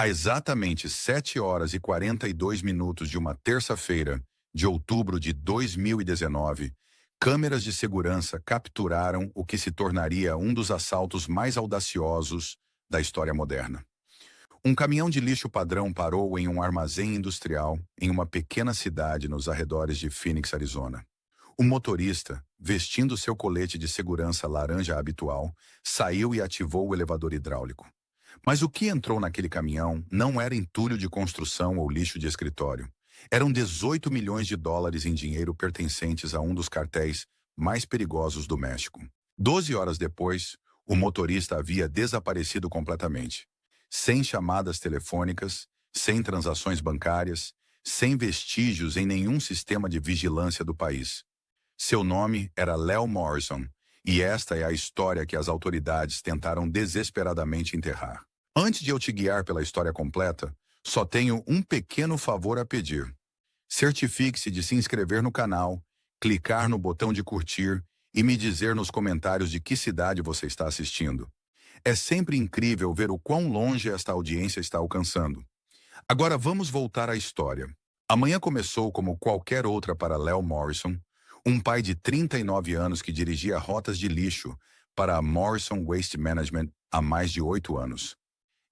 A exatamente 7h42 de uma terça-feira de outubro de 2019, câmeras de segurança capturaram o que se tornaria um dos assaltos mais audaciosos da história moderna. Um caminhão de lixo padrão parou em um armazém industrial em uma pequena cidade nos arredores de Phoenix, Arizona. O motorista, vestindo seu colete de segurança laranja habitual, saiu e ativou o elevador hidráulico. Mas o que entrou naquele caminhão não era entulho de construção ou lixo de escritório. Eram 18 milhões de dólares em dinheiro pertencentes a um dos cartéis mais perigosos do México. 12 horas depois, o motorista havia desaparecido completamente. Sem chamadas telefônicas, sem transações bancárias, sem vestígios em nenhum sistema de vigilância do país. Seu nome era Léo Morrison, e esta é a história que as autoridades tentaram desesperadamente enterrar. Antes de eu te guiar pela história completa, só tenho um pequeno favor a pedir. Certifique-se de se inscrever no canal, clicar no botão de curtir e me dizer nos comentários de que cidade você está assistindo. É sempre incrível ver o quão longe esta audiência está alcançando. Agora vamos voltar à história. Amanhã começou como qualquer outra para Léo Morrison, um pai de 39 anos que dirigia rotas de lixo para a Morrison Waste Management há mais de 8 anos.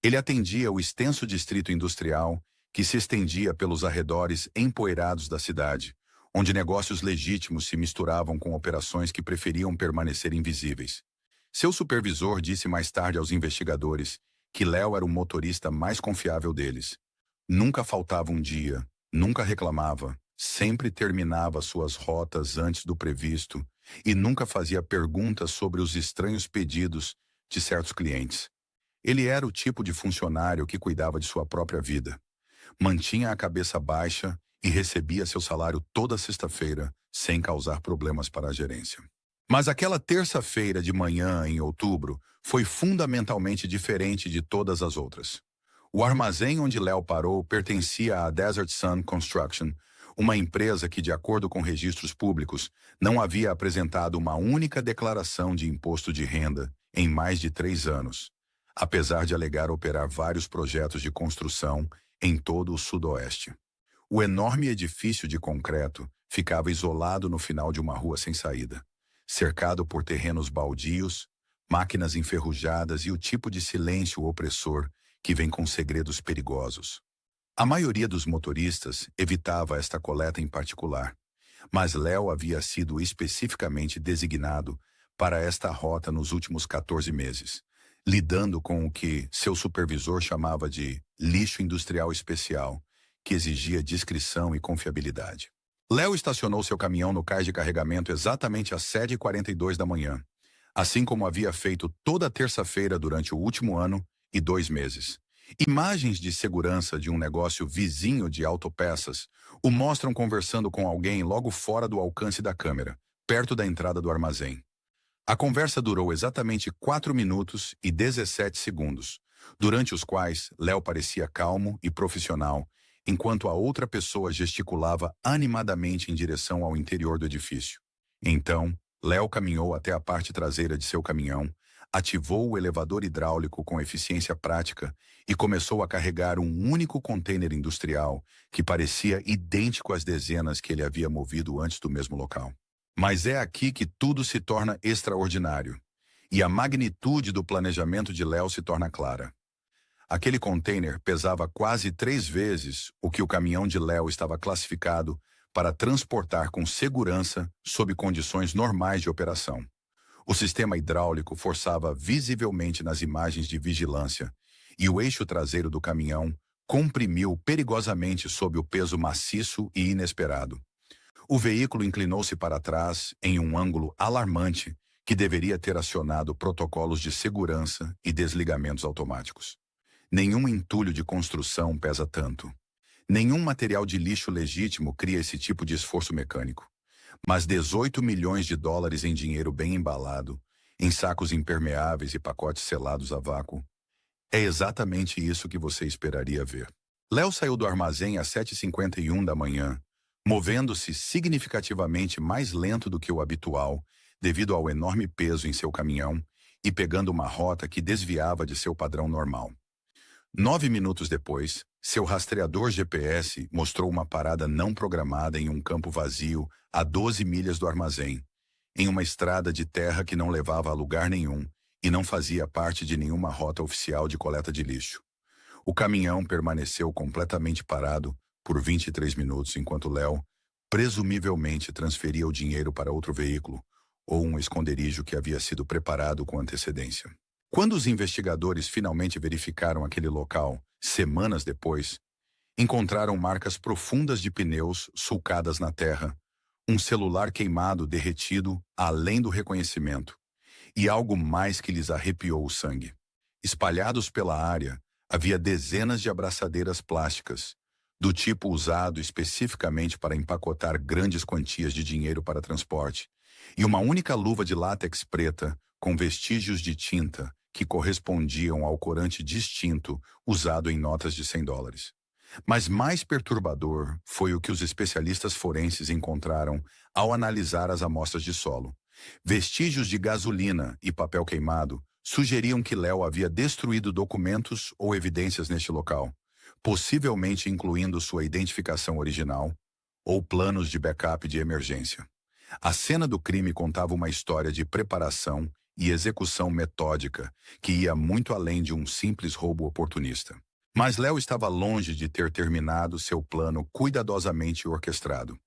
Ele atendia o extenso distrito industrial que se estendia pelos arredores empoeirados da cidade, onde negócios legítimos se misturavam com operações que preferiam permanecer invisíveis. Seu supervisor disse mais tarde aos investigadores que Léo era o motorista mais confiável deles. Nunca faltava um dia, nunca reclamava, sempre terminava suas rotas antes do previsto e nunca fazia perguntas sobre os estranhos pedidos de certos clientes. Ele era o tipo de funcionário que cuidava de sua própria vida. Mantinha a cabeça baixa e recebia seu salário toda sexta-feira, sem causar problemas para a gerência. Mas aquela terça-feira de manhã, em outubro, foi fundamentalmente diferente de todas as outras. O armazém onde Léo parou pertencia à Desert Sun Construction, uma empresa que, de acordo com registros públicos, não havia apresentado uma única declaração de imposto de renda em mais de 3 anos, apesar de alegar operar vários projetos de construção em todo o sudoeste. O enorme edifício de concreto ficava isolado no final de uma rua sem saída, cercado por terrenos baldios, máquinas enferrujadas e o tipo de silêncio opressor que vem com segredos perigosos. A maioria dos motoristas evitava esta coleta em particular, mas Léo havia sido especificamente designado para esta rota nos últimos 14 meses, lidando com o que seu supervisor chamava de lixo industrial especial, que exigia discrição e confiabilidade. Léo estacionou seu caminhão no cais de carregamento exatamente às 7h42 da manhã, assim como havia feito toda terça-feira durante o último ano e 2 meses. Imagens de segurança de um negócio vizinho de autopeças o mostram conversando com alguém logo fora do alcance da câmera, perto da entrada do armazém. A conversa durou exatamente 4 minutos e 17 segundos, durante os quais Léo parecia calmo e profissional, enquanto a outra pessoa gesticulava animadamente em direção ao interior do edifício. Então, Léo caminhou até a parte traseira de seu caminhão, ativou o elevador hidráulico com eficiência prática e começou a carregar um único container industrial que parecia idêntico às dezenas que ele havia movido antes do mesmo local. Mas é aqui que tudo se torna extraordinário, e a magnitude do planejamento de Léo se torna clara. Aquele container pesava quase 3 vezes o que o caminhão de Léo estava classificado para transportar com segurança sob condições normais de operação. O sistema hidráulico forçava visivelmente nas imagens de vigilância e o eixo traseiro do caminhão comprimiu perigosamente sob o peso maciço e inesperado. O veículo inclinou-se para trás em um ângulo alarmante que deveria ter acionado protocolos de segurança e desligamentos automáticos. Nenhum entulho de construção pesa tanto. Nenhum material de lixo legítimo cria esse tipo de esforço mecânico. Mas 18 milhões de dólares em dinheiro bem embalado, em sacos impermeáveis e pacotes selados a vácuo, é exatamente isso que você esperaria ver. Léo saiu do armazém às 7h51 da manhã, movendo-se significativamente mais lento do que o habitual, devido ao enorme peso em seu caminhão, e pegando uma rota que desviava de seu padrão normal. 9 minutos depois, seu rastreador GPS mostrou uma parada não programada em um campo vazio a 12 milhas do armazém, em uma estrada de terra que não levava a lugar nenhum e não fazia parte de nenhuma rota oficial de coleta de lixo. O caminhão permaneceu completamente parado por 23 minutos enquanto Léo, presumivelmente, transferia o dinheiro para outro veículo ou um esconderijo que havia sido preparado com antecedência. Quando os investigadores finalmente verificaram aquele local, semanas depois, encontraram marcas profundas de pneus sulcadas na terra, um celular queimado derretido além do reconhecimento, e algo mais que lhes arrepiou o sangue. Espalhados pela área, havia dezenas de abraçadeiras plásticas, do tipo usado especificamente para empacotar grandes quantias de dinheiro para transporte, e uma única luva de látex preta com vestígios de tinta que correspondiam ao corante distinto usado em notas de $100. Mas mais perturbador foi o que os especialistas forenses encontraram ao analisar as amostras de solo. Vestígios de gasolina e papel queimado sugeriam que Léo havia destruído documentos ou evidências neste local, possivelmente incluindo sua identificação original ou planos de backup de emergência. A cena do crime contava uma história de preparação e execução metódica que ia muito além de um simples roubo oportunista. Mas Léo estava longe de ter terminado seu plano cuidadosamente orquestrado.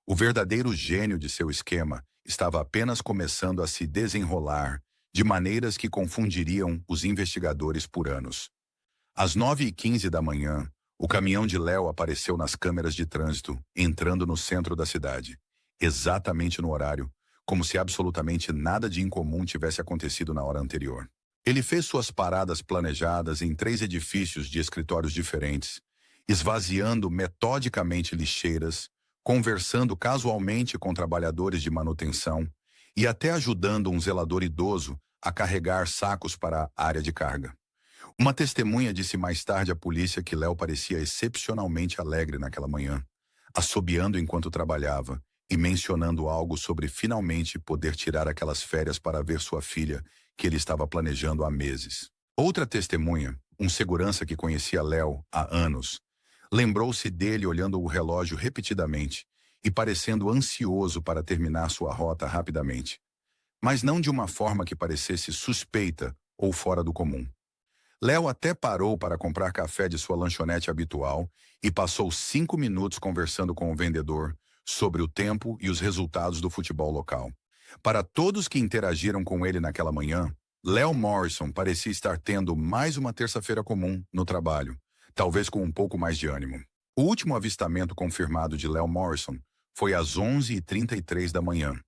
O verdadeiro gênio de seu esquema estava apenas começando a se desenrolar de maneiras que confundiriam os investigadores por anos. Às 9h15 da manhã, o caminhão de Léo apareceu nas câmeras de trânsito, entrando no centro da cidade, exatamente no horário, como se absolutamente nada de incomum tivesse acontecido na hora anterior. Ele fez suas paradas planejadas em 3 edifícios de escritórios diferentes, esvaziando metodicamente lixeiras, conversando casualmente com trabalhadores de manutenção e até ajudando um zelador idoso a carregar sacos para a área de carga. Uma testemunha disse mais tarde à polícia que Léo parecia excepcionalmente alegre naquela manhã, assobiando enquanto trabalhava e mencionando algo sobre finalmente poder tirar aquelas férias para ver sua filha, que ele estava planejando há meses. Outra testemunha, um segurança que conhecia Léo há anos, lembrou-se dele olhando o relógio repetidamente e parecendo ansioso para terminar sua rota rapidamente, mas não de uma forma que parecesse suspeita ou fora do comum. Léo até parou para comprar café de sua lanchonete habitual e passou 5 minutos conversando com o vendedor sobre o tempo e os resultados do futebol local. Para todos que interagiram com ele naquela manhã, Léo Morrison parecia estar tendo mais uma terça-feira comum no trabalho, talvez com um pouco mais de ânimo. O último avistamento confirmado de Léo Morrison foi às 11h33 da manhã,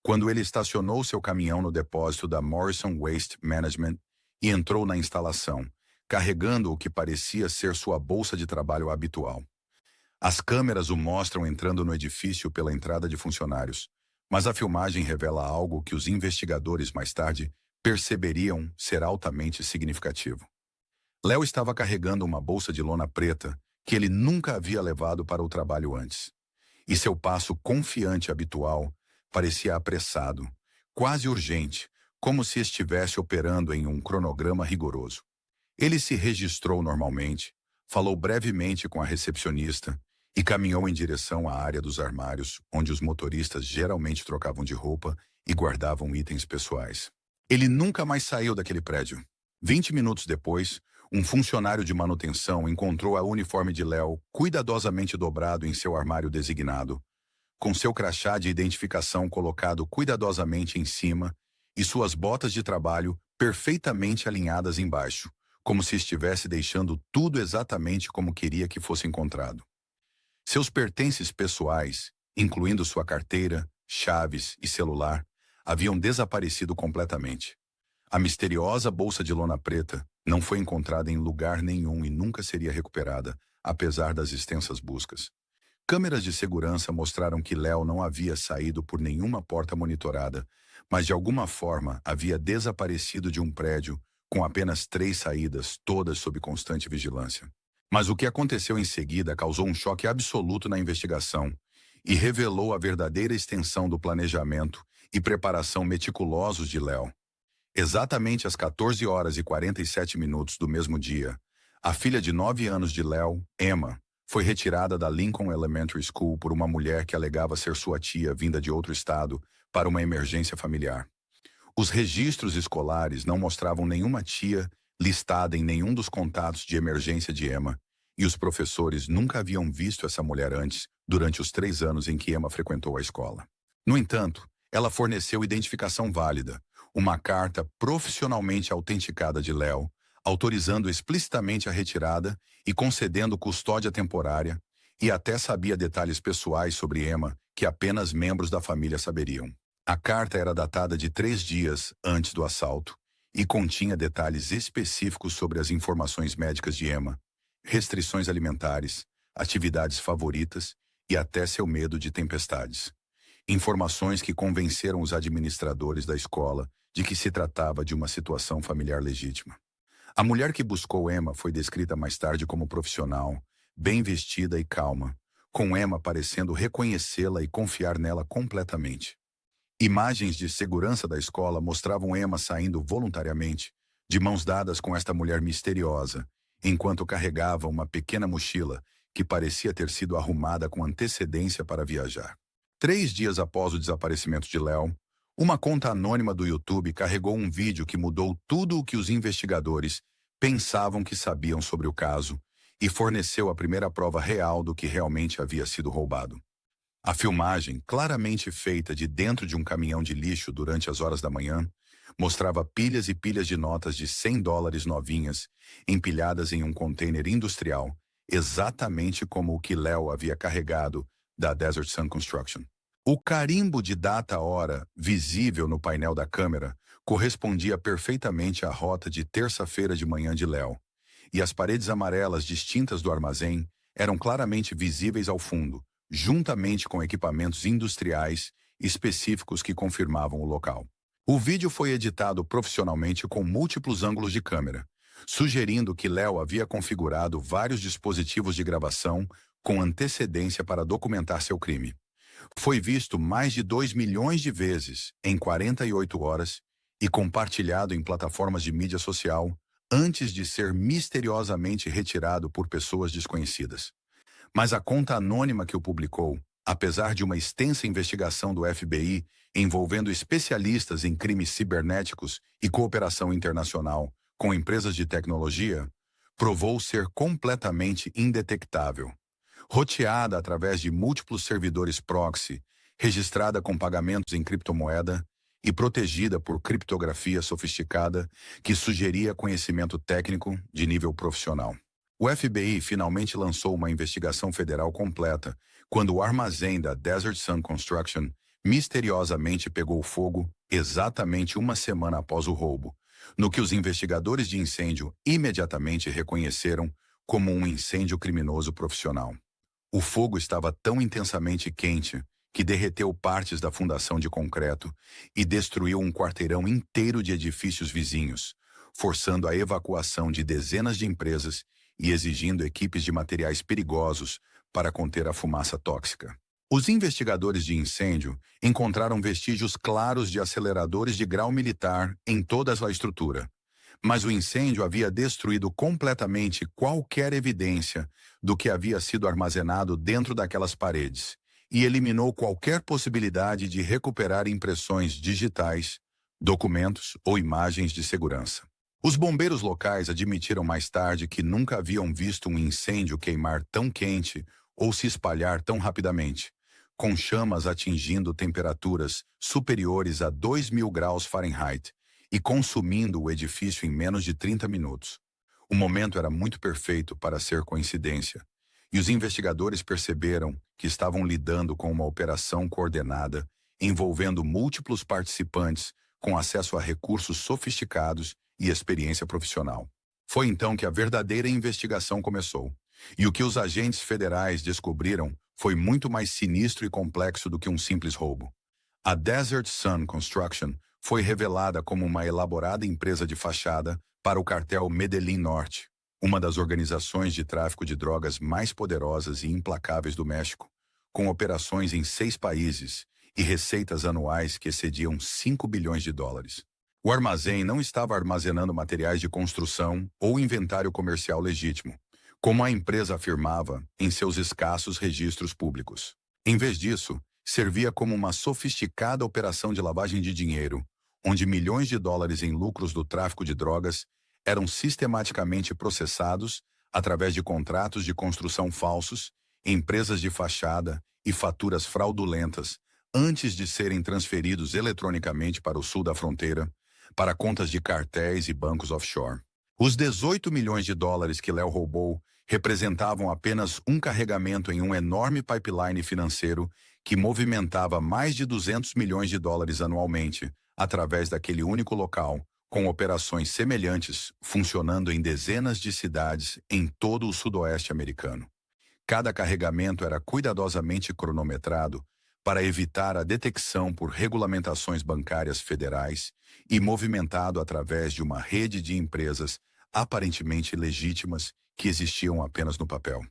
quando ele estacionou seu caminhão no depósito da Morrison Waste Management e entrou na instalação, carregando o que parecia ser sua bolsa de trabalho habitual. As câmeras o mostram entrando no edifício pela entrada de funcionários, mas a filmagem revela algo que os investigadores mais tarde perceberiam ser altamente significativo. Léo estava carregando uma bolsa de lona preta que ele nunca havia levado para o trabalho antes, e seu passo confiante habitual parecia apressado, quase urgente, como se estivesse operando em um cronograma rigoroso. Ele se registrou normalmente, falou brevemente com a recepcionista e caminhou em direção à área dos armários, onde os motoristas geralmente trocavam de roupa e guardavam itens pessoais. Ele nunca mais saiu daquele prédio. 20 minutos depois, um funcionário de manutenção encontrou a uniforme de Léo cuidadosamente dobrado em seu armário designado, com seu crachá de identificação colocado cuidadosamente em cima e suas botas de trabalho perfeitamente alinhadas embaixo, como se estivesse deixando tudo exatamente como queria que fosse encontrado. Seus pertences pessoais, incluindo sua carteira, chaves e celular, haviam desaparecido completamente. A misteriosa bolsa de lona preta não foi encontrada em lugar nenhum e nunca seria recuperada, apesar das extensas buscas. Câmeras de segurança mostraram que Léo não havia saído por nenhuma porta monitorada, mas de alguma forma havia desaparecido de um prédio com apenas 3 saídas, todas sob constante vigilância. Mas o que aconteceu em seguida causou um choque absoluto na investigação e revelou a verdadeira extensão do planejamento e preparação meticulosos de Léo. Exatamente às 14h47 do mesmo dia, A filha de 9 anos de Léo, Emma, foi retirada da Lincoln Elementary School por uma mulher que alegava ser sua tia vinda de outro estado para uma emergência familiar. Os registros escolares não mostravam nenhuma tia listada em nenhum dos contatos de emergência de Emma, e os professores nunca haviam visto essa mulher antes, durante os 3 anos em que Emma frequentou a escola. No entanto, ela forneceu identificação válida, uma carta profissionalmente autenticada de Léo, autorizando explicitamente a retirada e concedendo custódia temporária, e até sabia detalhes pessoais sobre Emma que apenas membros da família saberiam. A carta era datada de 3 dias antes do assalto e continha detalhes específicos sobre as informações médicas de Emma, restrições alimentares, atividades favoritas e até seu medo de tempestades. Informações que convenceram os administradores da escola de que se tratava de uma situação familiar legítima. A mulher que buscou Emma foi descrita mais tarde como profissional, bem vestida e calma, com Emma parecendo reconhecê-la e confiar nela completamente. Imagens de segurança da escola mostravam Emma saindo voluntariamente, de mãos dadas com esta mulher misteriosa, enquanto carregava uma pequena mochila que parecia ter sido arrumada com antecedência para viajar. 3 dias após o desaparecimento de Léo, uma conta anônima do YouTube carregou um vídeo que mudou tudo o que os investigadores pensavam que sabiam sobre o caso e forneceu a primeira prova real do que realmente havia sido roubado. A filmagem, claramente feita de dentro de um caminhão de lixo durante as horas da manhã, mostrava pilhas e pilhas de notas de $100 novinhas, empilhadas em um container industrial, exatamente como o que Léo havia carregado da Desert Sun Construction. O carimbo de data-hora, visível no painel da câmera, correspondia perfeitamente à rota de terça-feira de manhã de Léo, e as paredes amarelas distintas do armazém eram claramente visíveis ao fundo, juntamente com equipamentos industriais específicos que confirmavam o local. O vídeo foi editado profissionalmente com múltiplos ângulos de câmera, sugerindo que Léo havia configurado vários dispositivos de gravação com antecedência para documentar seu crime. Foi visto mais de 2 milhões de vezes em 48 horas e compartilhado em plataformas de mídia social antes de ser misteriosamente retirado por pessoas desconhecidas. Mas a conta anônima que o publicou, apesar de uma extensa investigação do FBI envolvendo especialistas em crimes cibernéticos e cooperação internacional com empresas de tecnologia, provou ser completamente indetectável. Roteada através de múltiplos servidores proxy, registrada com pagamentos em criptomoeda e protegida por criptografia sofisticada que sugeria conhecimento técnico de nível profissional. O FBI finalmente lançou uma investigação federal completa quando o armazém da Desert Sun Construction misteriosamente pegou fogo exatamente uma semana após o roubo, no que os investigadores de incêndio imediatamente reconheceram como um incêndio criminoso profissional. O fogo estava tão intensamente quente que derreteu partes da fundação de concreto e destruiu um quarteirão inteiro de edifícios vizinhos, forçando a evacuação de dezenas de empresas e exigindo equipes de materiais perigosos para conter a fumaça tóxica. Os investigadores de incêndio encontraram vestígios claros de aceleradores de grau militar em toda a estrutura, mas o incêndio havia destruído completamente qualquer evidência do que havia sido armazenado dentro daquelas paredes e eliminou qualquer possibilidade de recuperar impressões digitais, documentos ou imagens de segurança. Os bombeiros locais admitiram mais tarde que nunca haviam visto um incêndio queimar tão quente ou se espalhar tão rapidamente, com chamas atingindo temperaturas superiores a 2.000 graus Fahrenheit e consumindo o edifício em menos de 30 minutos. O momento era muito perfeito para ser coincidência, e os investigadores perceberam que estavam lidando com uma operação coordenada envolvendo múltiplos participantes com acesso a recursos sofisticados e experiência profissional. Foi então que a verdadeira investigação começou, e o que os agentes federais descobriram foi muito mais sinistro e complexo do que um simples roubo. A Desert Sun Construction foi revelada como uma elaborada empresa de fachada para o cartel Medellín Norte, uma das organizações de tráfico de drogas mais poderosas e implacáveis do México, com operações em 6 países e receitas anuais que excediam $5 bilhões. O armazém não estava armazenando materiais de construção ou inventário comercial legítimo, como a empresa afirmava em seus escassos registros públicos. Em vez disso, servia como uma sofisticada operação de lavagem de dinheiro, onde milhões de dólares em lucros do tráfico de drogas eram sistematicamente processados através de contratos de construção falsos, empresas de fachada e faturas fraudulentas, antes de serem transferidos eletronicamente para o sul da fronteira, para contas de cartéis e bancos offshore. Os 18 milhões de dólares que Léo roubou representavam apenas um carregamento em um enorme pipeline financeiro que movimentava mais de 200 milhões de dólares anualmente, através daquele único local, com operações semelhantes funcionando em dezenas de cidades em todo o sudoeste americano. Cada carregamento era cuidadosamente cronometrado para evitar a detecção por regulamentações bancárias federais e movimentado através de uma rede de empresas aparentemente legítimas que existiam apenas no papel.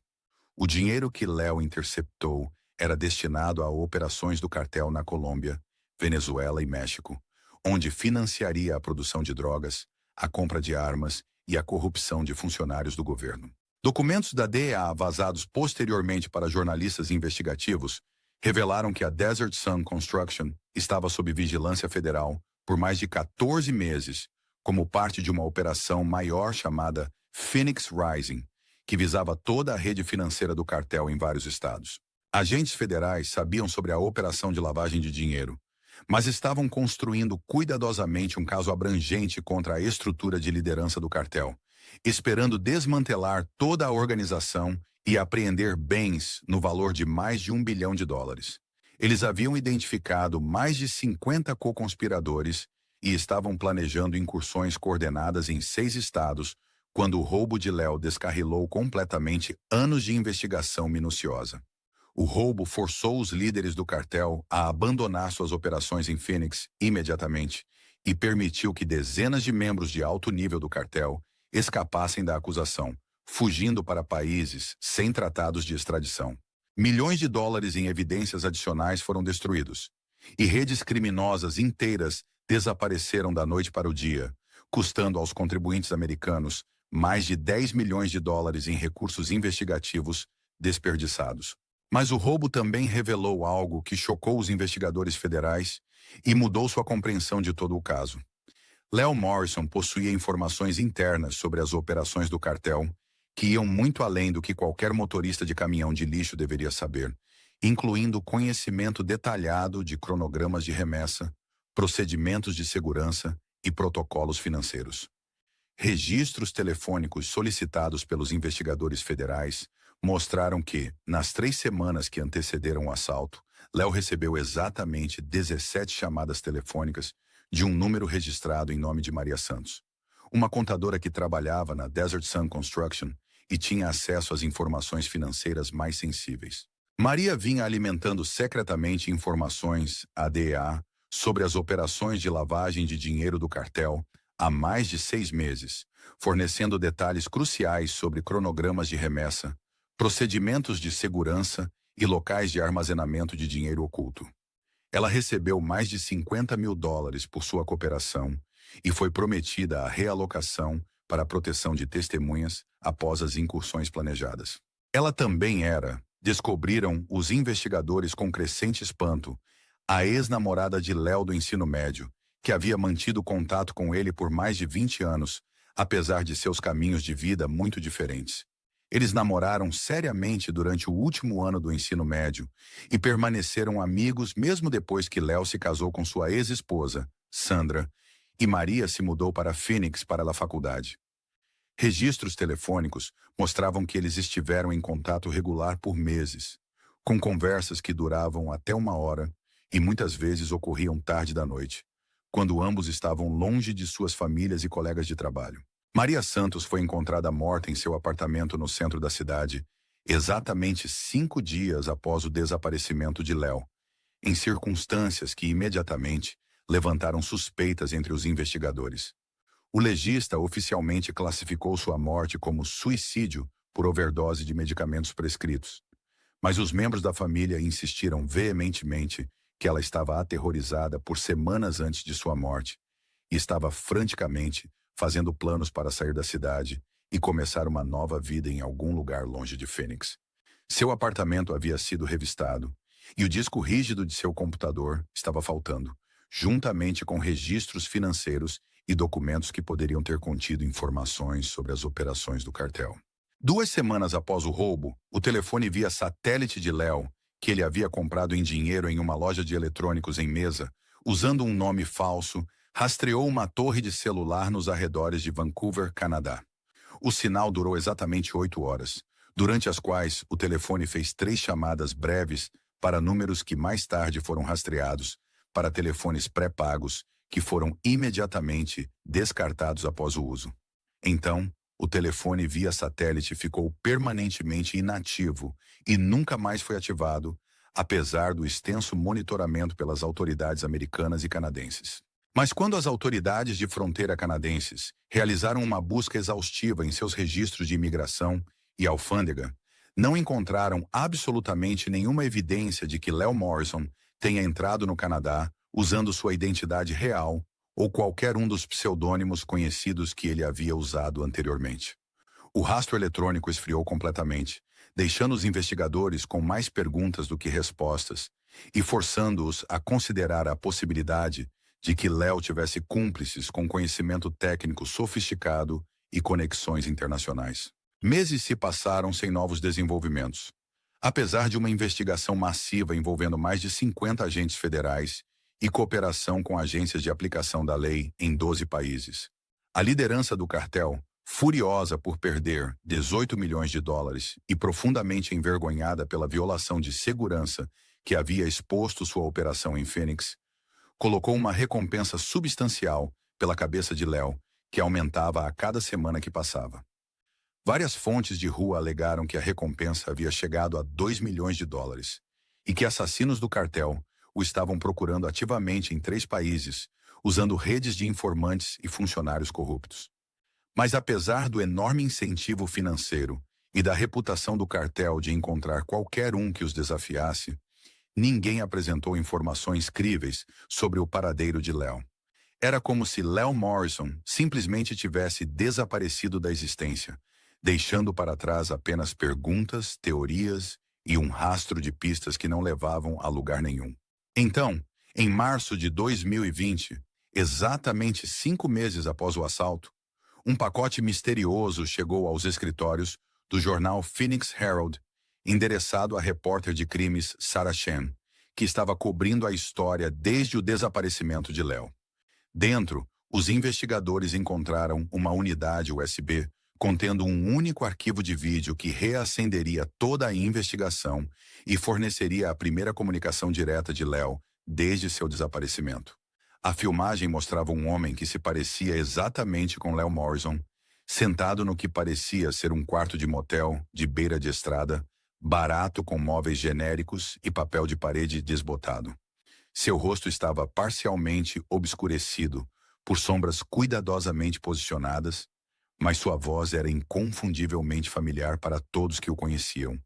O dinheiro que Léo interceptou era destinado a operações do cartel na Colômbia, Venezuela e México, onde financiaria a produção de drogas, a compra de armas e a corrupção de funcionários do governo. Documentos da DEA vazados posteriormente para jornalistas investigativos revelaram que a Desert Sun Construction estava sob vigilância federal por mais de 14 meses, como parte de uma operação maior chamada Phoenix Rising, que visava toda a rede financeira do cartel em vários estados. Agentes federais sabiam sobre a operação de lavagem de dinheiro, mas estavam construindo cuidadosamente um caso abrangente contra a estrutura de liderança do cartel, esperando desmantelar toda a organização e apreender bens no valor de mais de $1 bilhão. Eles haviam identificado mais de 50 co-conspiradores e estavam planejando incursões coordenadas em 6 estados, quando o roubo de Léo descarrilou completamente anos de investigação minuciosa. O roubo forçou os líderes do cartel a abandonar suas operações em Phoenix imediatamente e permitiu que dezenas de membros de alto nível do cartel escapassem da acusação, fugindo para países sem tratados de extradição. Milhões de dólares em evidências adicionais foram destruídos, e redes criminosas inteiras desapareceram da noite para o dia, custando aos contribuintes americanos mais de $10 milhões em recursos investigativos desperdiçados. Mas o roubo também revelou algo que chocou os investigadores federais e mudou sua compreensão de todo o caso. Léo Morrison possuía informações internas sobre as operações do cartel que iam muito além do que qualquer motorista de caminhão de lixo deveria saber, incluindo conhecimento detalhado de cronogramas de remessa, procedimentos de segurança e protocolos financeiros. Registros telefônicos solicitados pelos investigadores federais mostraram que, nas 3 semanas que antecederam o assalto, Léo recebeu exatamente 17 chamadas telefônicas de um número registrado em nome de Maria Santos, uma contadora que trabalhava na Desert Sun Construction e tinha acesso às informações financeiras mais sensíveis. Maria vinha alimentando secretamente informações à DEA sobre as operações de lavagem de dinheiro do cartel há mais de 6 meses, fornecendo detalhes cruciais sobre cronogramas de remessa, procedimentos de segurança e locais de armazenamento de dinheiro oculto. Ela recebeu mais de $50 mil por sua cooperação e foi prometida a realocação para a proteção de testemunhas após as incursões planejadas. Ela também era, descobriram os investigadores com crescente espanto, a ex-namorada de Léo do ensino médio, que havia mantido contato com ele por mais de 20 anos, apesar de seus caminhos de vida muito diferentes. Eles namoraram seriamente durante o último ano do ensino médio e permaneceram amigos mesmo depois que Léo se casou com sua ex-esposa, Sandra, e Maria se mudou para Phoenix para a faculdade. Registros telefônicos mostravam que eles estiveram em contato regular por meses, com conversas que duravam até 1 hora e muitas vezes ocorriam tarde da noite, quando ambos estavam longe de suas famílias e colegas de trabalho. Maria Santos foi encontrada morta em seu apartamento no centro da cidade, exatamente 5 dias após o desaparecimento de Léo, em circunstâncias que imediatamente levantaram suspeitas entre os investigadores. O legista oficialmente classificou sua morte como suicídio por overdose de medicamentos prescritos, mas os membros da família insistiram veementemente que ela estava aterrorizada por semanas antes de sua morte e estava franticamente fazendo planos para sair da cidade e começar uma nova vida em algum lugar longe de Phoenix. Seu apartamento havia sido revistado e o disco rígido de seu computador estava faltando, juntamente com registros financeiros e documentos que poderiam ter contido informações sobre as operações do cartel. 2 semanas após o roubo, o telefone via satélite de Léo, que ele havia comprado em dinheiro em uma loja de eletrônicos em Mesa, usando um nome falso, rastreou uma torre de celular nos arredores de Vancouver, Canadá. O sinal durou exatamente 8 horas, durante as quais o telefone fez 3 chamadas breves para números que mais tarde foram rastreados para telefones pré-pagos que foram imediatamente descartados após o uso. Então, o telefone via satélite ficou permanentemente inativo e nunca mais foi ativado, apesar do extenso monitoramento pelas autoridades americanas e canadenses. Mas quando as autoridades de fronteira canadenses realizaram uma busca exaustiva em seus registros de imigração e alfândega, não encontraram absolutamente nenhuma evidência de que Léo Morrison tenha entrado no Canadá usando sua identidade real ou qualquer um dos pseudônimos conhecidos que ele havia usado anteriormente. O rastro eletrônico esfriou completamente, deixando os investigadores com mais perguntas do que respostas e forçando-os a considerar a possibilidade de que Léo tivesse cúmplices com conhecimento técnico sofisticado e conexões internacionais. Meses se passaram sem novos desenvolvimentos. Apesar de uma investigação massiva envolvendo mais de 50 agentes federais e cooperação com agências de aplicação da lei em 12 países. A liderança do cartel, furiosa por perder 18 milhões de dólares e profundamente envergonhada pela violação de segurança que havia exposto sua operação em Phoenix, colocou uma recompensa substancial pela cabeça de Léo, que aumentava a cada semana que passava. Várias fontes de rua alegaram que a recompensa havia chegado a 2 milhões de dólares e que assassinos do cartel o estavam procurando ativamente em 3 países, usando redes de informantes e funcionários corruptos. Mas apesar do enorme incentivo financeiro e da reputação do cartel de encontrar qualquer um que os desafiasse, ninguém apresentou informações críveis sobre o paradeiro de Léo. Era como se Léo Morrison simplesmente tivesse desaparecido da existência, deixando para trás apenas perguntas, teorias e um rastro de pistas que não levavam a lugar nenhum. Então, em março de 2020, exatamente 5 meses após o assalto, um pacote misterioso chegou aos escritórios do jornal Phoenix Herald, endereçado à repórter de crimes Sarah Chen, que estava cobrindo a história desde o desaparecimento de Léo. Dentro, os investigadores encontraram uma unidade USB contendo um único arquivo de vídeo que reacenderia toda a investigação e forneceria a primeira comunicação direta de Léo desde seu desaparecimento. A filmagem mostrava um homem que se parecia exatamente com Léo Morrison, sentado no que parecia ser um quarto de motel de beira de estrada, barato com móveis genéricos e papel de parede desbotado. Seu rosto estava parcialmente obscurecido por sombras cuidadosamente posicionadas, mas sua voz era inconfundivelmente familiar para todos que o conheciam,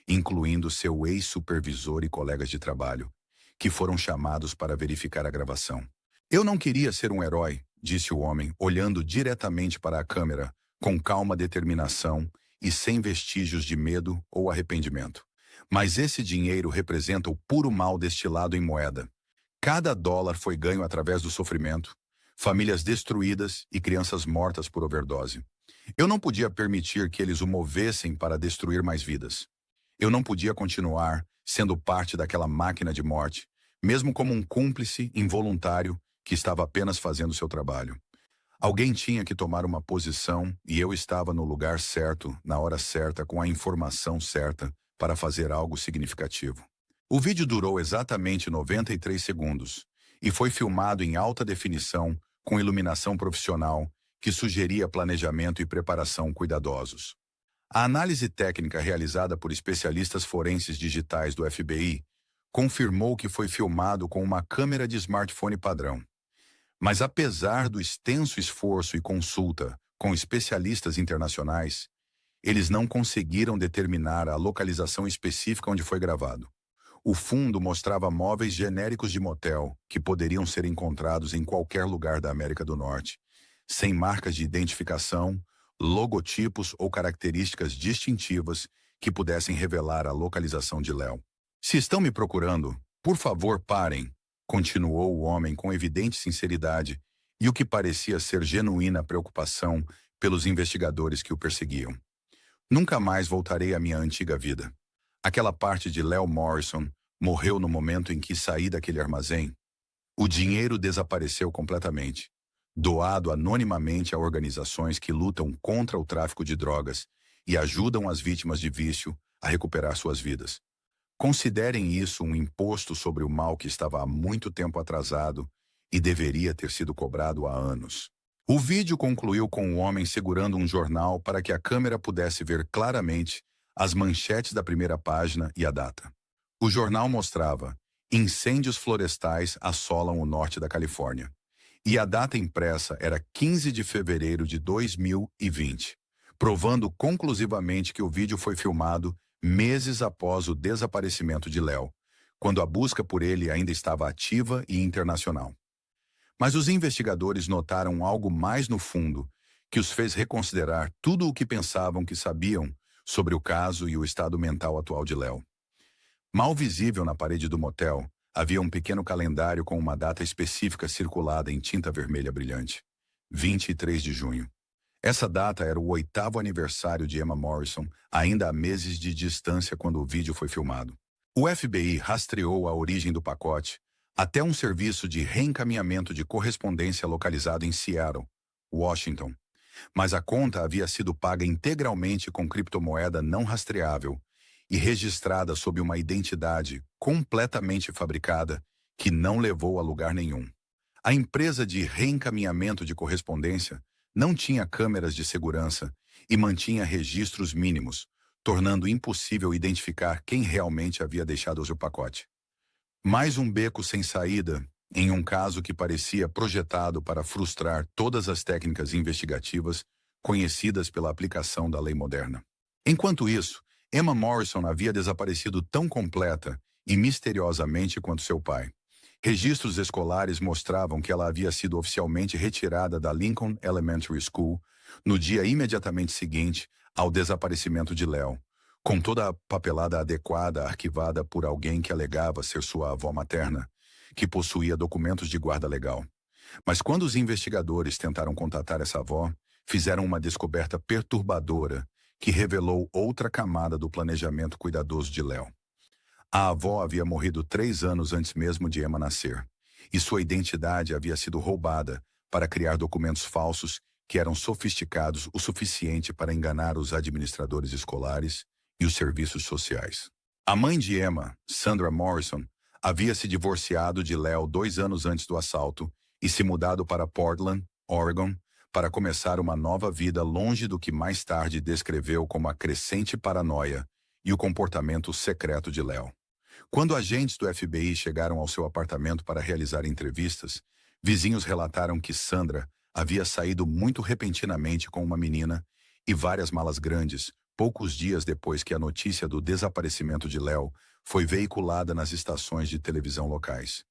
incluindo seu ex-supervisor e colegas de trabalho, que foram chamados para verificar a gravação. Eu não queria ser um herói, disse o homem, olhando diretamente para a câmera, com calma determinação e sem vestígios de medo ou arrependimento. Mas esse dinheiro representa o puro mal destilado em moeda. Cada dólar foi ganho através do sofrimento, famílias destruídas e crianças mortas por overdose. Eu não podia permitir que eles o movessem para destruir mais vidas. Eu não podia continuar sendo parte daquela máquina de morte, mesmo como um cúmplice involuntário que estava apenas fazendo seu trabalho. Alguém tinha que tomar uma posição e eu estava no lugar certo, na hora certa, com a informação certa para fazer algo significativo. O vídeo durou exatamente 93 segundos e foi filmado em alta definição com iluminação profissional que sugeria planejamento e preparação cuidadosos. A análise técnica realizada por especialistas forenses digitais do FBI confirmou que foi filmado com uma câmera de smartphone padrão. Mas apesar do extenso esforço e consulta com especialistas internacionais, eles não conseguiram determinar a localização específica onde foi gravado. O fundo mostrava móveis genéricos de motel que poderiam ser encontrados em qualquer lugar da América do Norte, sem marcas de identificação, logotipos ou características distintivas que pudessem revelar a localização de Léo. Se estão me procurando, por favor parem, continuou o homem com evidente sinceridade e o que parecia ser genuína preocupação pelos investigadores que o perseguiam. Nunca mais voltarei à minha antiga vida. Aquela parte de Léo Morrison morreu no momento em que saí daquele armazém. O dinheiro desapareceu completamente, doado anonimamente a organizações que lutam contra o tráfico de drogas e ajudam as vítimas de vício a recuperar suas vidas. Considerem isso um imposto sobre o mal que estava há muito tempo atrasado e deveria ter sido cobrado há anos. O vídeo concluiu com o homem segurando um jornal para que a câmera pudesse ver claramente as manchetes da primeira página e a data. O jornal mostrava: incêndios florestais assolam o norte da Califórnia. E a data impressa era 15 de fevereiro de 2020, provando conclusivamente que o vídeo foi filmado meses após o desaparecimento de Léo, quando a busca por ele ainda estava ativa e internacional. Mas os investigadores notaram algo mais no fundo, que os fez reconsiderar tudo o que pensavam que sabiam sobre o caso e o estado mental atual de Léo. Mal visível na parede do motel, havia um pequeno calendário com uma data específica circulada em tinta vermelha brilhante: 23 de junho. Essa data era o 8º aniversário de Emma Morrison, ainda há meses de distância quando o vídeo foi filmado. O FBI rastreou a origem do pacote até um serviço de reencaminhamento de correspondência localizado em Seattle, Washington. Mas a conta havia sido paga integralmente com criptomoeda não rastreável e registrada sob uma identidade completamente fabricada que não levou a lugar nenhum. A empresa de reencaminhamento de correspondência não tinha câmeras de segurança e mantinha registros mínimos, tornando impossível identificar quem realmente havia deixado o pacote. Mais um beco sem saída, em um caso que parecia projetado para frustrar todas as técnicas investigativas conhecidas pela aplicação da lei moderna. Enquanto isso, Emma Morrison havia desaparecido tão completa e misteriosamente quanto seu pai. Registros escolares mostravam que ela havia sido oficialmente retirada da Lincoln Elementary School no dia imediatamente seguinte ao desaparecimento de Léo, com toda a papelada adequada arquivada por alguém que alegava ser sua avó materna, que possuía documentos de guarda legal. Mas quando os investigadores tentaram contatar essa avó, fizeram uma descoberta perturbadora que revelou outra camada do planejamento cuidadoso de Léo. A avó havia morrido 3 anos antes mesmo de Emma nascer, e sua identidade havia sido roubada para criar documentos falsos que eram sofisticados o suficiente para enganar os administradores escolares e os serviços sociais. A mãe de Emma, Sandra Morrison, havia se divorciado de Léo 2 anos antes do assalto e se mudado para Portland, Oregon, para começar uma nova vida longe do que mais tarde descreveu como a crescente paranoia e o comportamento secreto de Léo. Quando agentes do FBI chegaram ao seu apartamento para realizar entrevistas, vizinhos relataram que Sandra havia saído muito repentinamente com uma menina e várias malas grandes, poucos dias depois que a notícia do desaparecimento de Léo foi veiculada nas estações de televisão locais.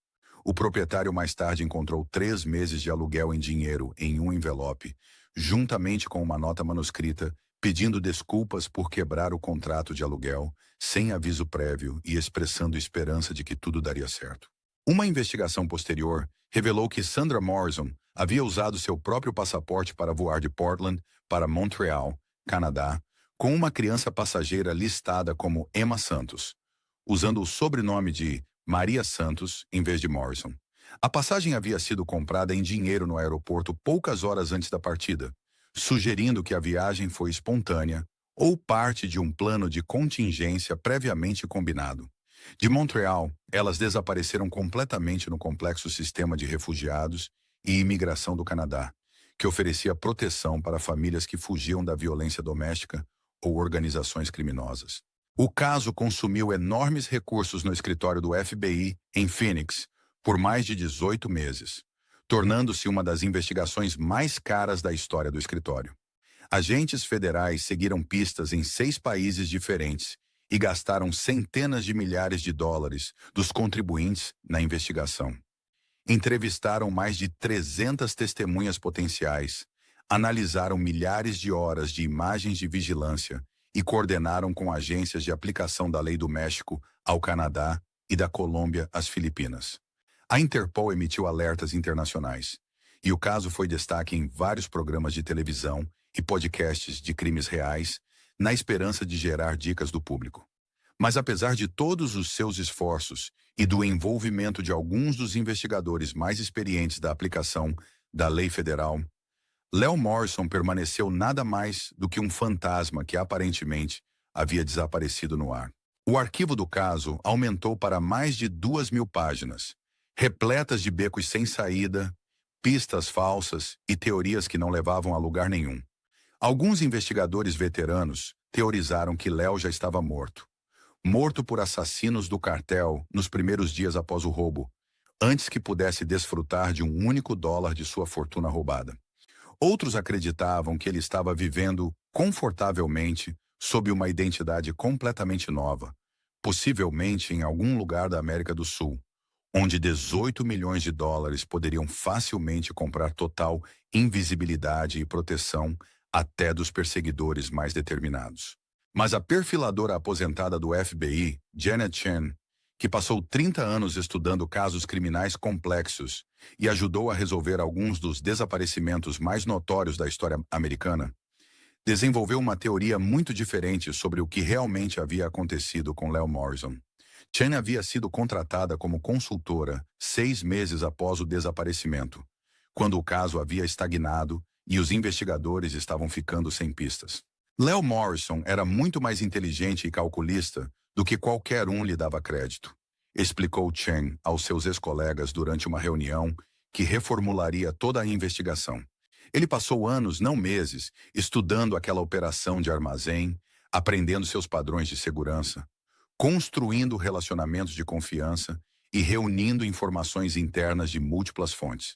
O proprietário mais tarde encontrou 3 meses de aluguel em dinheiro em um envelope, juntamente com uma nota manuscrita pedindo desculpas por quebrar o contrato de aluguel, sem aviso prévio e expressando esperança de que tudo daria certo. Uma investigação posterior revelou que Sandra Morrison havia usado seu próprio passaporte para voar de Portland para Montreal, Canadá, com uma criança passageira listada como Emma Santos, usando o sobrenome de Maria Santos em vez de Morrison. A passagem havia sido comprada em dinheiro no aeroporto poucas horas antes da partida, sugerindo que a viagem foi espontânea ou parte de um plano de contingência previamente combinado. De Montreal, elas desapareceram completamente no complexo sistema de refugiados e imigração do Canadá, que oferecia proteção para famílias que fugiam da violência doméstica ou organizações criminosas. O caso consumiu enormes recursos no escritório do FBI em Phoenix por mais de 18 meses, tornando-se uma das investigações mais caras da história do escritório. Agentes federais seguiram pistas em 6 países diferentes e gastaram centenas de milhares de dólares dos contribuintes na investigação. Entrevistaram mais de 300 testemunhas potenciais, analisaram milhares de horas de imagens de vigilância e coordenaram com agências de aplicação da lei do México ao Canadá e da Colômbia às Filipinas. A Interpol emitiu alertas internacionais, e o caso foi destaque em vários programas de televisão e podcasts de crimes reais, na esperança de gerar dicas do público. Mas apesar de todos os seus esforços e do envolvimento de alguns dos investigadores mais experientes da aplicação da lei federal, Léo Morrison permaneceu nada mais do que um fantasma que aparentemente havia desaparecido no ar. O arquivo do caso aumentou para mais de 2.000 páginas, repletas de becos sem saída, pistas falsas e teorias que não levavam a lugar nenhum. Alguns investigadores veteranos teorizaram que Léo já estava morto por assassinos do cartel nos primeiros dias após o roubo, antes que pudesse desfrutar de um único dólar de sua fortuna roubada. Outros acreditavam que ele estava vivendo confortavelmente sob uma identidade completamente nova, possivelmente em algum lugar da América do Sul, onde 18 milhões de dólares poderiam facilmente comprar total invisibilidade e proteção até dos perseguidores mais determinados. Mas a perfiladora aposentada do FBI, Janet Chen, que passou 30 anos estudando casos criminais complexos e ajudou a resolver alguns dos desaparecimentos mais notórios da história americana, desenvolveu uma teoria muito diferente sobre o que realmente havia acontecido com Léo Morrison. Chen havia sido contratada como consultora 6 meses após o desaparecimento, quando o caso havia estagnado e os investigadores estavam ficando sem pistas. Léo Morrison era muito mais inteligente e calculista do que qualquer um lhe dava crédito, explicou Chen aos seus ex-colegas durante uma reunião que reformularia toda a investigação. Ele passou anos, não meses, estudando aquela operação de armazém, aprendendo seus padrões de segurança, construindo relacionamentos de confiança e reunindo informações internas de múltiplas fontes.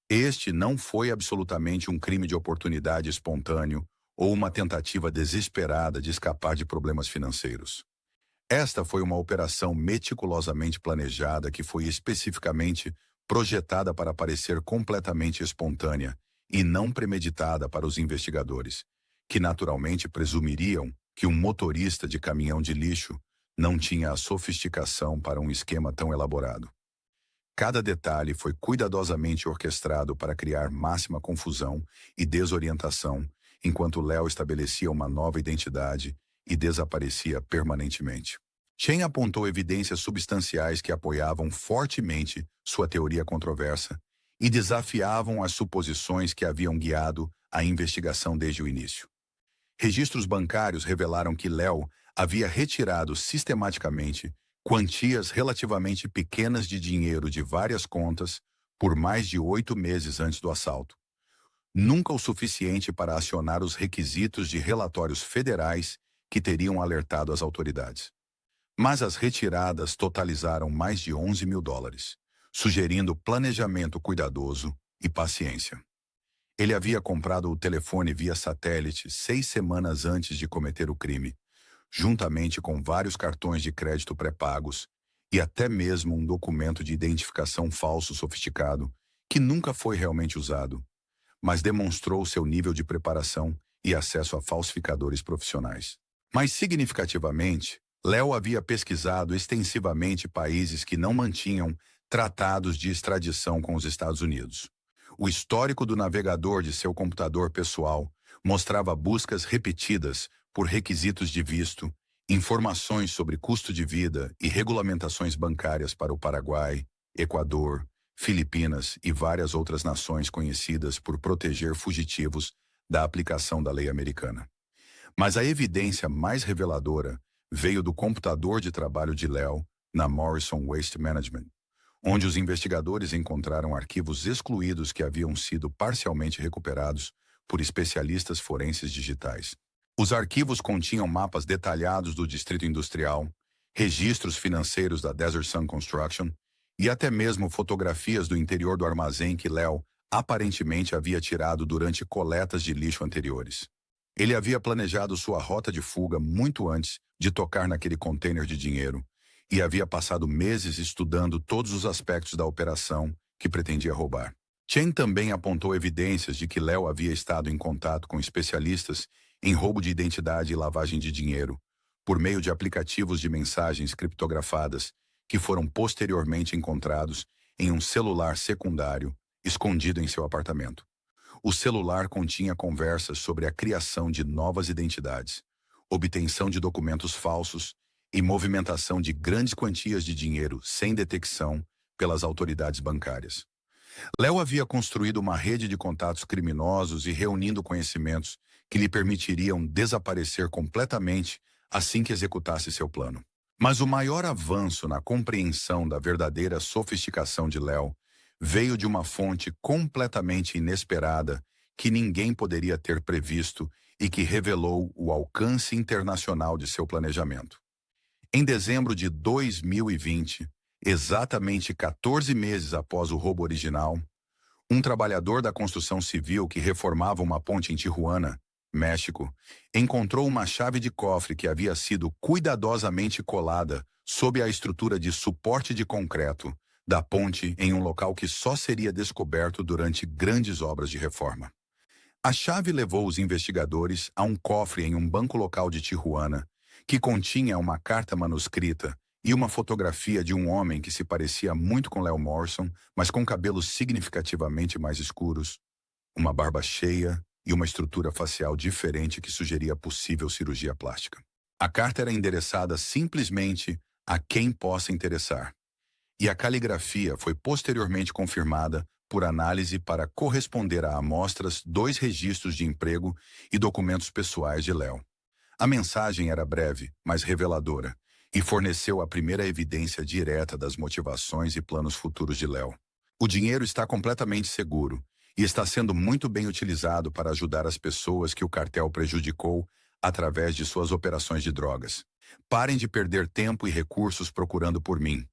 Este não foi absolutamente um crime de oportunidade espontâneo ou uma tentativa desesperada de escapar de problemas financeiros. Esta foi uma operação meticulosamente planejada que foi especificamente projetada para parecer completamente espontânea e não premeditada para os investigadores, que naturalmente presumiriam que um motorista de caminhão de lixo não tinha a sofisticação para um esquema tão elaborado. Cada detalhe foi cuidadosamente orquestrado para criar máxima confusão e desorientação, enquanto Léo estabelecia uma nova identidade e desaparecia permanentemente. Chen apontou evidências substanciais que apoiavam fortemente sua teoria controversa e desafiavam as suposições que haviam guiado a investigação desde o início. Registros bancários revelaram que Léo havia retirado sistematicamente quantias relativamente pequenas de dinheiro de várias contas por mais de 8 meses antes do assalto. Nunca o suficiente para acionar os requisitos de relatórios federais que teriam alertado as autoridades. Mas as retiradas totalizaram mais de 11 mil dólares, sugerindo planejamento cuidadoso e paciência. Ele havia comprado o telefone via satélite 6 semanas antes de cometer o crime, juntamente com vários cartões de crédito pré-pagos e até mesmo um documento de identificação falso sofisticado que nunca foi realmente usado, mas demonstrou seu nível de preparação e acesso a falsificadores profissionais. Mais significativamente, Léo havia pesquisado extensivamente países que não mantinham tratados de extradição com os Estados Unidos. O histórico do navegador de seu computador pessoal mostrava buscas repetidas por requisitos de visto, informações sobre custo de vida e regulamentações bancárias para o Paraguai, Equador, Filipinas e várias outras nações conhecidas por proteger fugitivos da aplicação da lei americana. Mas a evidência mais reveladora veio do computador de trabalho de Léo na Morrison Waste Management, onde os investigadores encontraram arquivos excluídos que haviam sido parcialmente recuperados por especialistas forenses digitais. Os arquivos continham mapas detalhados do distrito industrial, registros financeiros da Desert Sun Construction e até mesmo fotografias do interior do armazém que Léo aparentemente havia tirado durante coletas de lixo anteriores. Ele havia planejado sua rota de fuga muito antes de tocar naquele container de dinheiro e havia passado meses estudando todos os aspectos da operação que pretendia roubar. Chen também apontou evidências de que Léo havia estado em contato com especialistas em roubo de identidade e lavagem de dinheiro, por meio de aplicativos de mensagens criptografadas que foram posteriormente encontrados em um celular secundário escondido em seu apartamento. O celular continha conversas sobre a criação de novas identidades, obtenção de documentos falsos e movimentação de grandes quantias de dinheiro sem detecção pelas autoridades bancárias. Léo havia construído uma rede de contatos criminosos e reunindo conhecimentos que lhe permitiriam desaparecer completamente assim que executasse seu plano. Mas o maior avanço na compreensão da verdadeira sofisticação de Léo veio de uma fonte completamente inesperada que ninguém poderia ter previsto e que revelou o alcance internacional de seu planejamento. Em dezembro de 2020, exatamente 14 meses após o roubo original, um trabalhador da construção civil que reformava uma ponte em Tijuana, México, encontrou uma chave de cofre que havia sido cuidadosamente colada sob a estrutura de suporte de concreto da ponte em um local que só seria descoberto durante grandes obras de reforma. A chave levou os investigadores a um cofre em um banco local de Tijuana, que continha uma carta manuscrita e uma fotografia de um homem que se parecia muito com Léo Morrison, mas com cabelos significativamente mais escuros, uma barba cheia e uma estrutura facial diferente que sugeria possível cirurgia plástica. A carta era endereçada simplesmente a quem possa interessar, e a caligrafia foi posteriormente confirmada por análise para corresponder a amostras, 2 registros de emprego e documentos pessoais de Léo. A mensagem era breve, mas reveladora, e forneceu a primeira evidência direta das motivações e planos futuros de Léo. O dinheiro está completamente seguro e está sendo muito bem utilizado para ajudar as pessoas que o cartel prejudicou através de suas operações de drogas. Parem de perder tempo e recursos procurando por mim.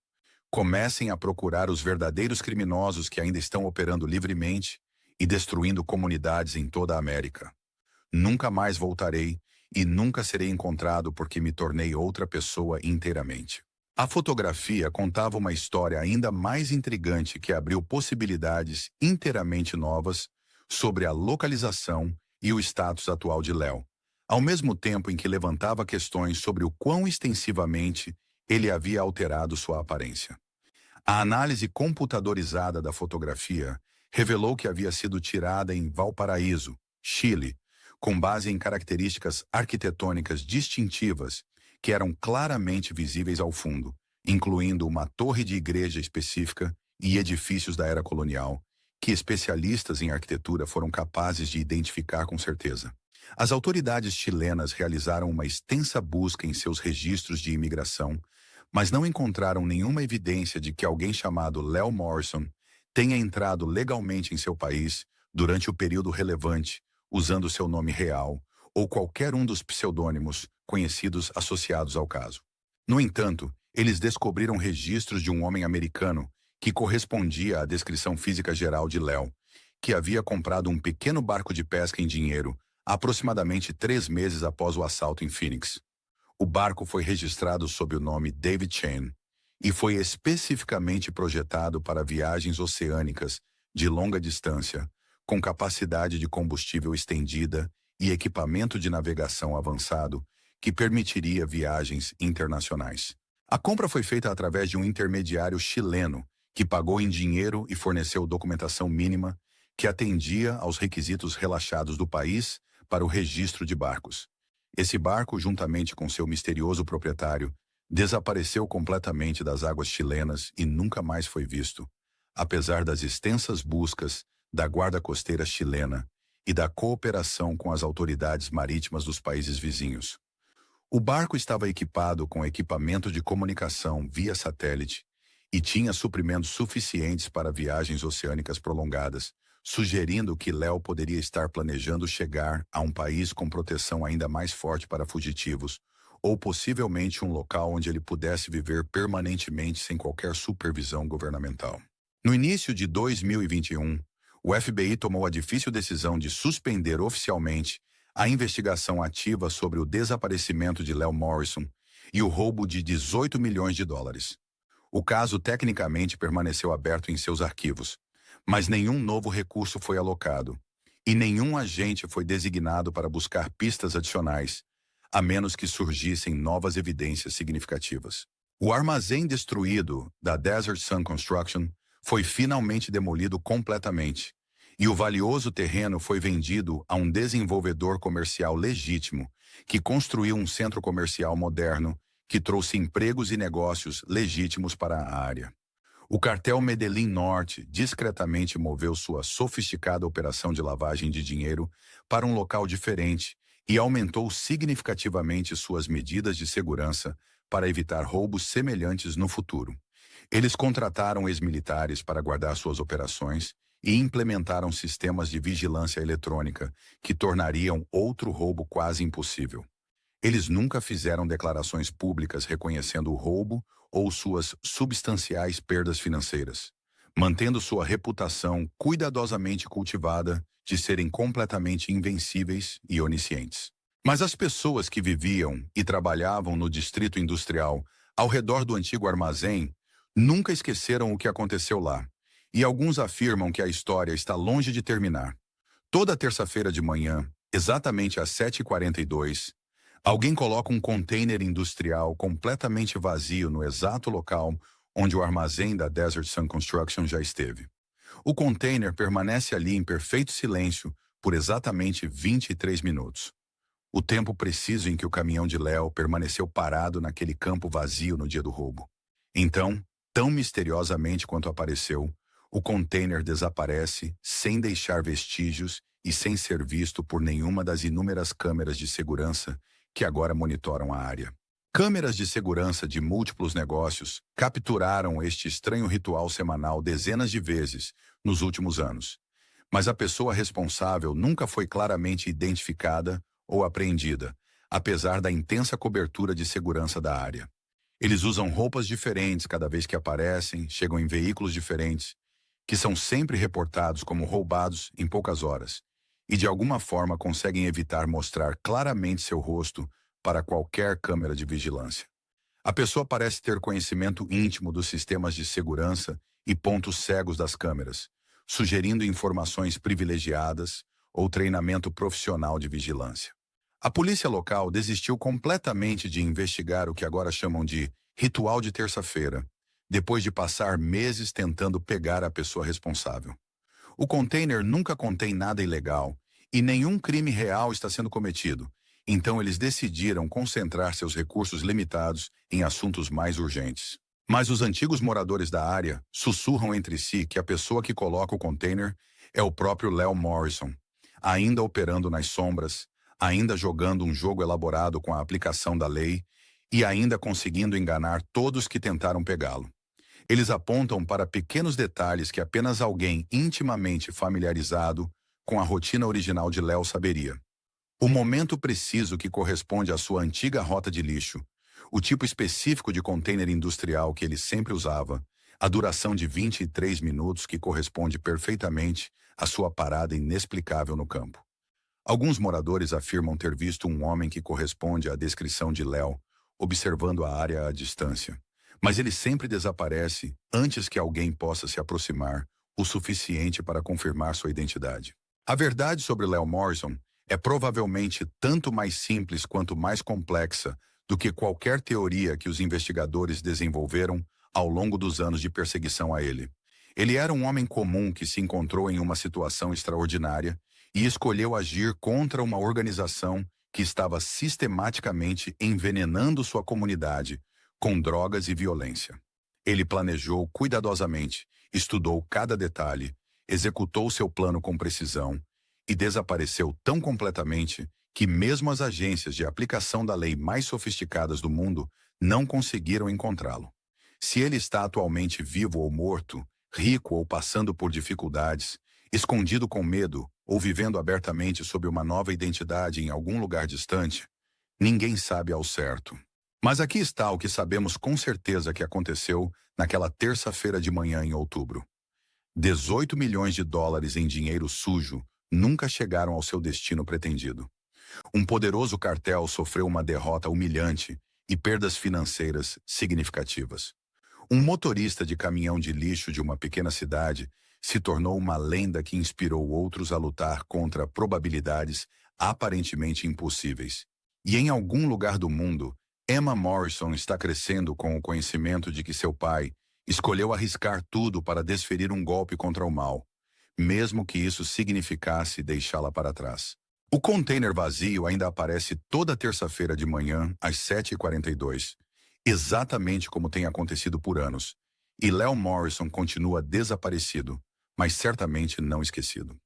Comecem a procurar os verdadeiros criminosos que ainda estão operando livremente e destruindo comunidades em toda a América. Nunca mais voltarei e nunca serei encontrado porque me tornei outra pessoa inteiramente. A fotografia contava uma história ainda mais intrigante que abriu possibilidades inteiramente novas sobre a localização e o status atual de Léo, ao mesmo tempo em que levantava questões sobre o quão extensivamente ele havia alterado sua aparência. A análise computadorizada da fotografia revelou que havia sido tirada em Valparaíso, Chile, com base em características arquitetônicas distintivas que eram claramente visíveis ao fundo, incluindo uma torre de igreja específica e edifícios da era colonial, que especialistas em arquitetura foram capazes de identificar com certeza. As autoridades chilenas realizaram uma extensa busca em seus registros de imigração, mas não encontraram nenhuma evidência de que alguém chamado Léo Morrison tenha entrado legalmente em seu país durante o período relevante, usando seu nome real ou qualquer um dos pseudônimos conhecidos associados ao caso. No entanto, eles descobriram registros de um homem americano que correspondia à descrição física geral de Léo, que havia comprado um pequeno barco de pesca em dinheiro aproximadamente 3 meses após o assalto em Phoenix. O barco foi registrado sob o nome David Chen e foi especificamente projetado para viagens oceânicas de longa distância, com capacidade de combustível estendida e equipamento de navegação avançado que permitiria viagens internacionais. A compra foi feita através de um intermediário chileno que pagou em dinheiro e forneceu documentação mínima que atendia aos requisitos relaxados do país para o registro de barcos. Esse barco, juntamente com seu misterioso proprietário, desapareceu completamente das águas chilenas e nunca mais foi visto, apesar das extensas buscas da Guarda Costeira chilena e da cooperação com as autoridades marítimas dos países vizinhos. O barco estava equipado com equipamento de comunicação via satélite e tinha suprimentos suficientes para viagens oceânicas prolongadas, sugerindo que Léo poderia estar planejando chegar a um país com proteção ainda mais forte para fugitivos, ou possivelmente um local onde ele pudesse viver permanentemente sem qualquer supervisão governamental. No início de 2021, o FBI tomou a difícil decisão de suspender oficialmente A investigação ativa sobre o desaparecimento de Léo Morrison e o roubo de 18 milhões de dólares. O caso tecnicamente permaneceu aberto em seus arquivos, mas nenhum novo recurso foi alocado e nenhum agente foi designado para buscar pistas adicionais, a menos que surgissem novas evidências significativas. O armazém destruído da Desert Sun Construction foi finalmente demolido completamente, e o valioso terreno foi vendido a um desenvolvedor comercial legítimo que construiu um centro comercial moderno que trouxe empregos e negócios legítimos para a área. O cartel Medellín Norte discretamente moveu sua sofisticada operação de lavagem de dinheiro para um local diferente e aumentou significativamente suas medidas de segurança para evitar roubos semelhantes no futuro. Eles contrataram ex-militares para guardar suas operações e implementaram sistemas de vigilância eletrônica que tornariam outro roubo quase impossível. Eles nunca fizeram declarações públicas reconhecendo o roubo ou suas substanciais perdas financeiras, mantendo sua reputação cuidadosamente cultivada de serem completamente invencíveis e oniscientes. Mas as pessoas que viviam e trabalhavam no distrito industrial ao redor do antigo armazém nunca esqueceram o que aconteceu lá, e alguns afirmam que a história está longe de terminar. Toda terça-feira de manhã, exatamente às 7h42, alguém coloca um container industrial completamente vazio no exato local onde o armazém da Desert Sun Construction já esteve. O container permanece ali em perfeito silêncio por exatamente 23 minutos. O tempo preciso em que o caminhão de Léo permaneceu parado naquele campo vazio no dia do roubo. Então, tão misteriosamente quanto apareceu, o container desaparece sem deixar vestígios e sem ser visto por nenhuma das inúmeras câmeras de segurança que agora monitoram a área. Câmeras de segurança de múltiplos negócios capturaram este estranho ritual semanal dezenas de vezes nos últimos anos, mas a pessoa responsável nunca foi claramente identificada ou apreendida, apesar da intensa cobertura de segurança da área. Eles usam roupas diferentes cada vez que aparecem, chegam em veículos diferentes, que são sempre reportados como roubados em poucas horas, e de alguma forma conseguem evitar mostrar claramente seu rosto para qualquer câmera de vigilância. A pessoa parece ter conhecimento íntimo dos sistemas de segurança e pontos cegos das câmeras, sugerindo informações privilegiadas ou treinamento profissional de vigilância. A polícia local desistiu completamente de investigar o que agora chamam de ritual de terça-feira, depois de passar meses tentando pegar a pessoa responsável. O container nunca contém nada ilegal e nenhum crime real está sendo cometido, então eles decidiram concentrar seus recursos limitados em assuntos mais urgentes. Mas os antigos moradores da área sussurram entre si que a pessoa que coloca o container é o próprio Léo Morrison, ainda operando nas sombras, ainda jogando um jogo elaborado com a aplicação da lei e ainda conseguindo enganar todos que tentaram pegá-lo. Eles apontam para pequenos detalhes que apenas alguém intimamente familiarizado com a rotina original de Léo saberia. O momento preciso que corresponde à sua antiga rota de lixo, o tipo específico de container industrial que ele sempre usava, a duração de 23 minutos que corresponde perfeitamente à sua parada inexplicável no campo. Alguns moradores afirmam ter visto um homem que corresponde à descrição de Léo, observando a área à distância. Mas ele sempre desaparece antes que alguém possa se aproximar o suficiente para confirmar sua identidade. A verdade sobre Léo Morrison é provavelmente tanto mais simples quanto mais complexa do que qualquer teoria que os investigadores desenvolveram ao longo dos anos de perseguição a ele. Ele era um homem comum que se encontrou em uma situação extraordinária e escolheu agir contra uma organização que estava sistematicamente envenenando sua comunidade com drogas e violência. Ele planejou cuidadosamente, estudou cada detalhe, executou seu plano com precisão e desapareceu tão completamente que mesmo as agências de aplicação da lei mais sofisticadas do mundo não conseguiram encontrá-lo. Se ele está atualmente vivo ou morto, rico ou passando por dificuldades, escondido com medo ou vivendo abertamente sob uma nova identidade em algum lugar distante, ninguém sabe ao certo. Mas aqui está o que sabemos com certeza que aconteceu naquela terça-feira de manhã em outubro. 18 milhões de dólares em dinheiro sujo nunca chegaram ao seu destino pretendido. Um poderoso cartel sofreu uma derrota humilhante e perdas financeiras significativas. Um motorista de caminhão de lixo de uma pequena cidade se tornou uma lenda que inspirou outros a lutar contra probabilidades aparentemente impossíveis. E em algum lugar do mundo, Emma Morrison está crescendo com o conhecimento de que seu pai escolheu arriscar tudo para desferir um golpe contra o mal, mesmo que isso significasse deixá-la para trás. O container vazio ainda aparece toda terça-feira de manhã, às 7h42, exatamente como tem acontecido por anos. E Léo Morrison continua desaparecido, mas certamente não esquecido.